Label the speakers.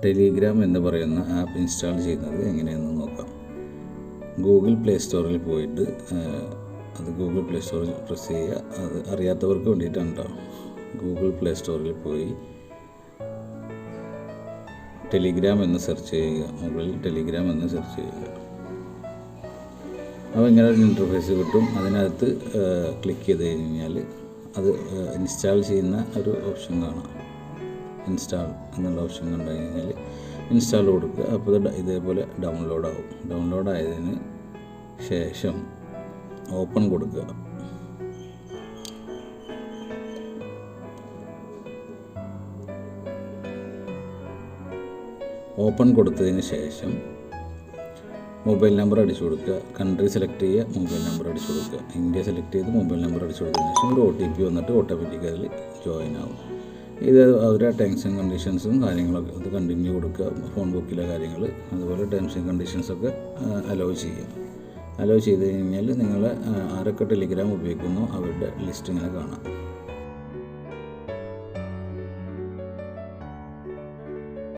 Speaker 1: Telegram എന്ന് പറയുന്ന app install ചെയ്യുന്നത് എങ്ങനെയെന്ന് നോക്കാം. ഗൂഗിൾ പ്ലേ സ്റ്റോറിൽ പോയിട്ട് അത് ഗൂഗിൾ പ്ലേ സ്റ്റോറിൽ പ്രസ് ചെയ്യുക. അത് അറിയാത്തവർക്ക് വേണ്ടിയിട്ടാണ് കേട്ടോ. ഗൂഗിൾ പ്ലേ സ്റ്റോറിൽ പോയി ടെലിഗ്രാം എന്ന് സെർച്ച് ചെയ്യുക. മുകളിൽ ടെലിഗ്രാം എന്ന് സെർച്ച് ചെയ്യുക. അപ്പോൾ ഇങ്ങനെ ഒരു ഇൻ്റർഫേസ് കിട്ടും. അതിനകത്ത് ക്ലിക്ക് ചെയ്ത് കഴിഞ്ഞാൽ അത് ഇൻസ്റ്റാൾ ചെയ്യുന്ന ഒരു ഓപ്ഷൻ കാണാം. ഇൻസ്റ്റാൾ എന്നുള്ള ഓപ്ഷൻ കണ്ടു കഴിഞ്ഞാൽ ഇൻസ്റ്റാൾ കൊടുക്കുക. അപ്പോൾ ഇതേപോലെ ഡൗൺലോഡ് ആവും. ഡൗൺലോഡ് ആയതിന് ശേഷം ഓപ്പൺ കൊടുക്കുക. ഓപ്പൺ കൊടുത്തതിന് ശേഷം മൊബൈൽ നമ്പർ അടിച്ചു കൊടുക്കുക. കൺട്രി സെലക്ട് ചെയ്യുക, മൊബൈൽ നമ്പർ അടിച്ചു കൊടുക്കുക. ഇന്ത്യ സെലക്ട് ചെയ്ത് മൊബൈൽ നമ്പർ അടിച്ചു കൊടുത്തതിന് ശേഷം ഒരു OTP വന്നിട്ട് ഓട്ടോമാറ്റിക്കലി അതിൽ ജോയിൻ ആവും. ഇത് അവരുടെ ടേംസ് ആൻഡ് കണ്ടീഷൻസും കാര്യങ്ങളൊക്കെ അത് കണ്ടിന്യൂ കൊടുക്കുക. ഫോൺ ബുക്കിലെ കാര്യങ്ങൾ അതുപോലെ ടേംസ് ആൻഡ് കണ്ടീഷൻസൊക്കെ അലോ ചെയ്യുക. അലോ ചെയ്ത് കഴിഞ്ഞാൽ നിങ്ങൾ ആരൊക്കെ ടെലിഗ്രാം ഉപയോഗിക്കുന്നോ അവരുടെ ലിസ്റ്റ് ഇങ്ങനെ കാണാം.